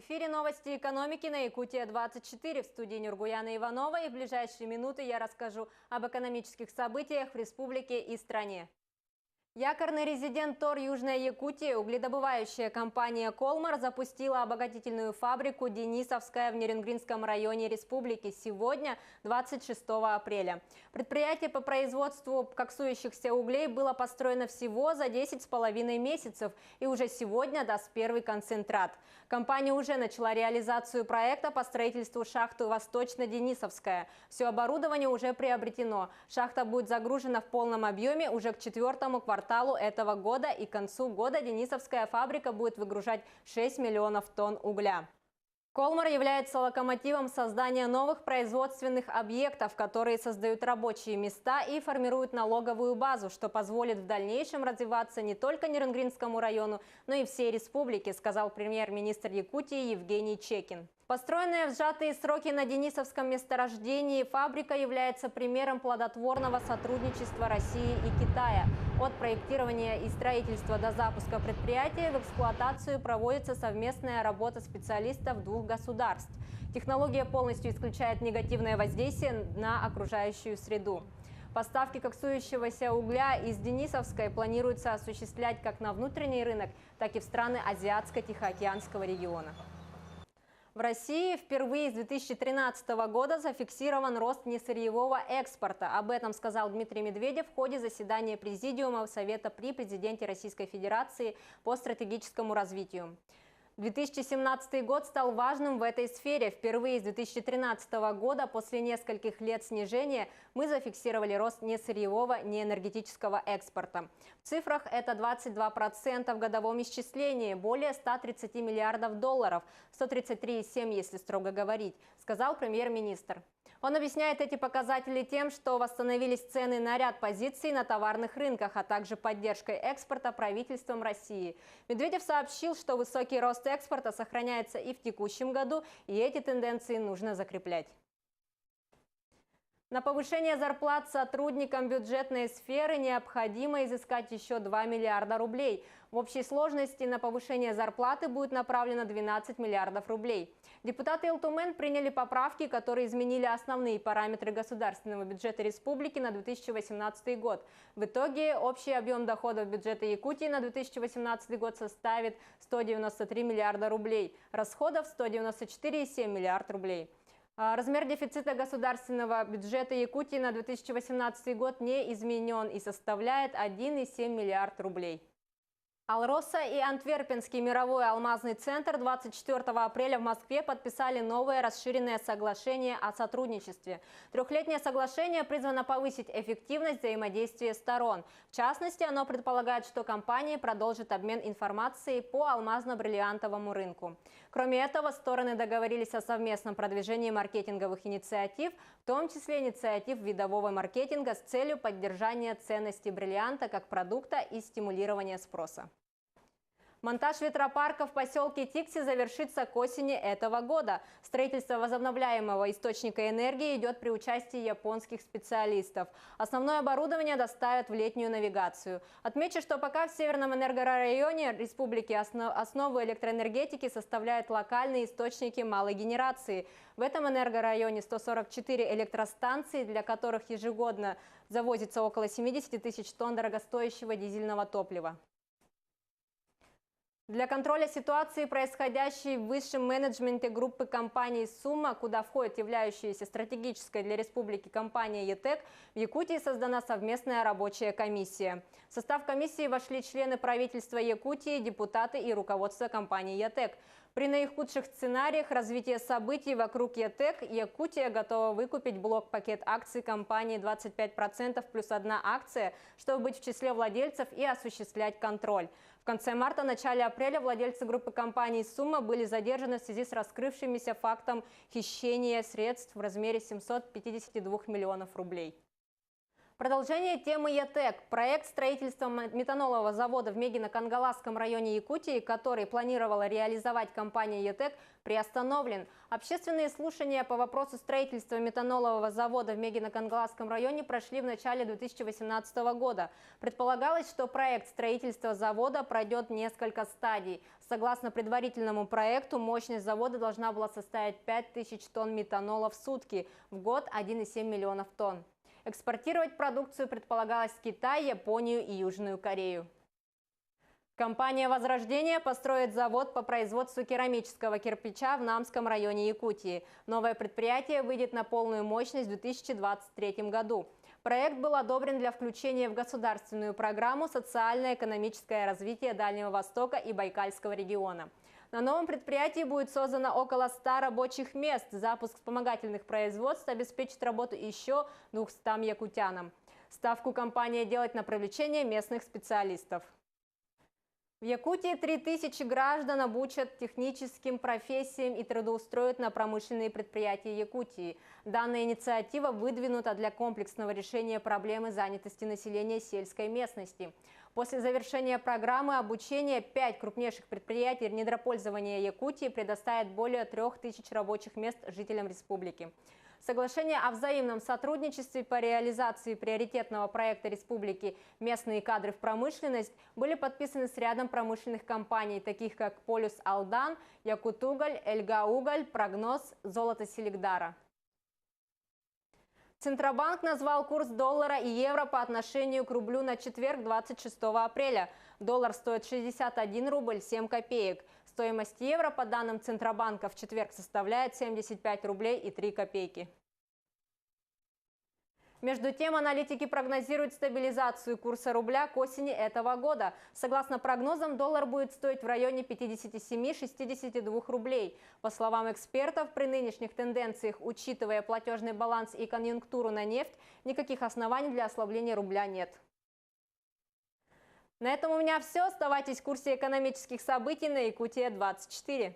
эфире новости экономики на Якутия-24. В студии Нургуяна Иванова. И в ближайшие минуты я расскажу об экономических событиях в республике и стране. Якорный резидент ТОР Южная Якутия, угледобывающая компания «Колмар» запустила обогатительную фабрику «Денисовская» в Нерюнгринском районе республики сегодня, 26 апреля. Предприятие по производству коксующихся углей было построено всего за 10,5 месяцев и уже сегодня даст первый концентрат. Компания уже начала реализацию проекта по строительству шахты «Восточно-Денисовская». Все оборудование уже приобретено. Шахта будет загружена в полном объеме уже к 4-му кварталу этого года, и к концу года Денисовская фабрика будет выгружать 6 миллионов тонн угля. «Колмар» является локомотивом создания новых производственных объектов, которые создают рабочие места и формируют налоговую базу, что позволит в дальнейшем развиваться не только Нерюнгринскому району, но и всей республике, сказал премьер-министр Якутии Евгений Чекин. Построенная в сжатые сроки на Денисовском месторождении, фабрика является примером плодотворного сотрудничества России и Китая. От проектирования и строительства до запуска предприятия в эксплуатацию проводится совместная работа специалистов двух государств. Технология полностью исключает негативное воздействие на окружающую среду. Поставки коксующегося угля из Денисовской планируется осуществлять как на внутренний рынок, так и в страны Азиатско-Тихоокеанского региона. В России впервые с 2013 года зафиксирован рост несырьевого экспорта. Об этом сказал Дмитрий Медведев в ходе заседания Президиума Совета при президенте Российской Федерации по стратегическому развитию. 2017 год стал важным в этой сфере. Впервые с 2013 года, после нескольких лет снижения, мы зафиксировали рост несырьевого, неэнергетического экспорта. В цифрах это 22% в годовом исчислении, более 130 миллиардов долларов, 133,7, если строго говорить, сказал премьер-министр. Он объясняет эти показатели тем, что восстановились цены на ряд позиций на товарных рынках, а также поддержкой экспорта правительством России. Медведев сообщил, что высокий рост экспорта сохраняется и в текущем году, и эти тенденции нужно закреплять. На повышение зарплат сотрудникам бюджетной сферы необходимо изыскать еще 2 миллиарда рублей. В общей сложности на повышение зарплаты будет направлено 12 миллиардов рублей. Депутаты Илтумен приняли поправки, которые изменили основные параметры государственного бюджета республики на 2018 год. В итоге общий объем доходов бюджета Якутии на 2018 год составит 193 миллиарда рублей, расходов 194,7 миллиард рублей. Размер дефицита государственного бюджета Якутии на 2018 год не изменен и составляет 1,7 миллиард рублей. Алроса и Антверпенский мировой алмазный центр 24 апреля в Москве подписали новое расширенное соглашение о сотрудничестве. Трехлетнее соглашение призвано повысить эффективность взаимодействия сторон. В частности, оно предполагает, что компании продолжат обмен информацией по алмазно-бриллиантовому рынку. Кроме этого, стороны договорились о совместном продвижении маркетинговых инициатив, в том числе инициатив видового маркетинга с целью поддержания ценности бриллианта как продукта и стимулирования спроса. Монтаж ветропарка в поселке Тикси завершится к осени этого года. Строительство возобновляемого источника энергии идет при участии японских специалистов. Основное оборудование доставят в летнюю навигацию. Отмечу, что пока в Северном энергорайоне республики основу электроэнергетики составляют локальные источники малой генерации. В этом энергорайоне 144 электростанции, для которых ежегодно завозится около 70 тысяч тонн дорогостоящего дизельного топлива. Для контроля ситуации, происходящей в высшем менеджменте группы компаний «Сумма», куда входит являющаяся стратегической для республики компания «ЕТЭК», в Якутии создана совместная рабочая комиссия. В состав комиссии вошли члены правительства Якутии, депутаты и руководство компании «ЕТЭК». При наихудших сценариях развития событий вокруг ЕТЭК Якутия готова выкупить блок-пакет акций компании 25% плюс 1 акция, чтобы быть в числе владельцев и осуществлять контроль. В конце марта-начале апреля владельцы группы компаний «Сумма» были задержаны в связи с раскрывшимся фактом хищения средств в размере 752 миллионов рублей. Продолжение темы ЯТЭК. Проект строительства метанолового завода в Мегино-Кангаласском районе Якутии, который планировала реализовать компания ЯТЭК, приостановлен. Общественные слушания по вопросу строительства метанолового завода в Мегино-Кангаласском районе прошли в начале 2018 года. Предполагалось, что проект строительства завода пройдет несколько стадий. Согласно предварительному проекту, мощность завода должна была составить 5000 тонн метанола в сутки, в год 1,7 миллионов тонн. Экспортировать продукцию предполагалось в Китай, Японию и Южную Корею. Компания «Возрождение» построит завод по производству керамического кирпича в Намском районе Якутии. Новое предприятие выйдет на полную мощность в 2023 году. Проект был одобрен для включения в государственную программу «Социально-экономическое развитие Дальнего Востока и Байкальского региона». На новом предприятии будет создано около 100 рабочих мест. Запуск вспомогательных производств обеспечит работу еще 200 якутянам. Ставку компания делает на привлечение местных специалистов. В Якутии 3000 граждан обучат техническим профессиям и трудоустроят на промышленные предприятия Якутии. Данная инициатива выдвинута для комплексного решения проблемы занятости населения сельской местности. После завершения программы обучения 5 крупнейших предприятий недропользования Якутии предоставят более 3000 рабочих мест жителям республики. Соглашение о взаимном сотрудничестве по реализации приоритетного проекта республики «Местные кадры в промышленность» были подписаны с рядом промышленных компаний, таких как «Полюс Алдан», «Якутуголь», «Эльгауголь», «Прогноз», «Золото Селигдара». Центробанк назвал курс доллара и евро по отношению к рублю на четверг, 26 апреля. Доллар стоит 61 рубль 7 копеек. Стоимость евро, по данным Центробанка, в четверг составляет 75 рублей и 3 копейки. Между тем, аналитики прогнозируют стабилизацию курса рубля к осени этого года. Согласно прогнозам, доллар будет стоить в районе 57-62 рублей. По словам экспертов, при нынешних тенденциях, учитывая платежный баланс и конъюнктуру на нефть, никаких оснований для ослабления рубля нет. На этом у меня все. Оставайтесь в курсе экономических событий на Якутия 24.